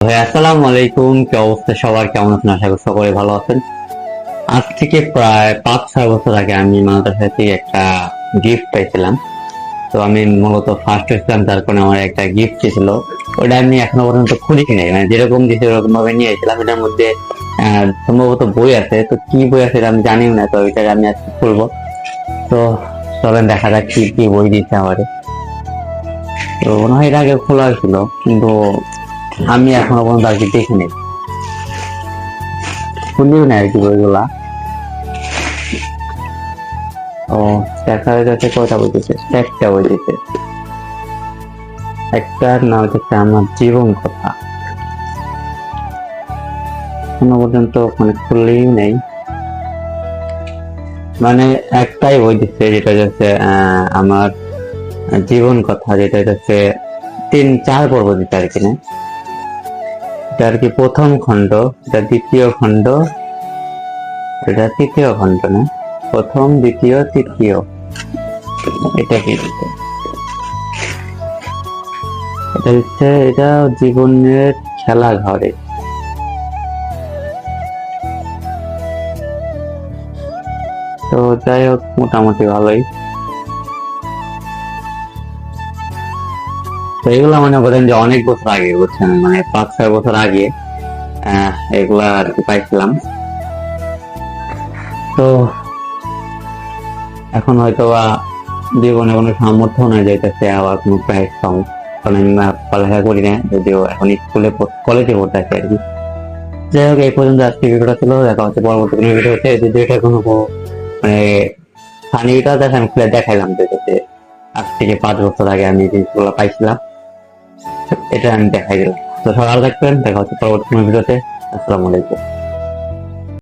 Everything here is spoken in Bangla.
ভাই আসসালামু আলাইকুম, কি অবস্থা সবার? কেমন আছেন? আশা করি সকলে ভালো আছেন। আজ থেকে প্রায় 5-6 বছর আগে আমি মাদ্রাসা থেকে একটা গিফট পাইছিলাম। তো আমি মূলত ফার্স্ট হয়েছিলাম, তার কারণে আমার একটা গিফট ছিল। ওটা আমি এখনো পর্যন্ত খুলি নাই, মানে যেরকম দিয়েছে ওরকম ভাবে নিয়ে এসেছিলাম। এটার মধ্যে সম্ভবত বই আছে, তো কি বই আছে এটা আমি জানিও না, তো ওইটাকে আমি আজকে খুলবো। তো চলেন দেখা যাক কি কি বই দিয়েছে আমারে। তো মনে হয় এর আগে খোলা হয়েছিল, কিন্তু আমি এখনো পর্যন্ত আর কি দেখিনি, খুলিও না আর কি বইগুলা। ও, দেখা যাচ্ছে কয়টা বই দিছে, একটা বই দিছে। একটার নাম হচ্ছে আমার জীবন কথা, এখনো পর্যন্ত মানে খুললেই নেই। মানে একটাই বই দিচ্ছে, যেটা হচ্ছে আমার জীবন কথা, যেটা হচ্ছে 3-4 পর্ব দিতে আর কি না। এটা আর কি প্রথম খণ্ড, এটা দ্বিতীয় খণ্ড, এটা তৃতীয় খণ্ড না, প্রথম দ্বিতীয় তৃতীয়, এটা কি দিচ্ছে? এটা হচ্ছে এটা জীবনের খেলা ঘরে। তো যাই হোক, মোটামুটি ভালোই। তো এগুলা মনে করেন যে অনেক বছর আগে, বুঝছেন, মানে 5-6 বছর আগে এগুলা আর কি পাইছিলাম। তো এখন হয়তো বা জীবনে কোনো সামর্থ্য না যাইতেছে আবার কোনো প্রাইজ পাবো, কারণ আমি পড়ালেখা করি না, যদিও এখন স্কুলে কলেজে পড়তে আছি আর কি। যাই হোক, এই পর্যন্ত আজকে ভিডিওটা ছিল, দেখা হচ্ছে পরবর্তী কোনো ভিডিওতে। যদি এটা কোনো মানে ফানিটা দেখেন, আমি খুলে দেখাইলাম যে আজ থেকে 5 বছর আগে আমি এই জিনিসগুলো পাইছিলাম, এটা আমি দেখাই দিলাম। তো সবাই ভালো থাকবেন, দেখা হচ্ছে পরবর্তী কোনো ভিডিওতে। আসসালামু আলাইকুম।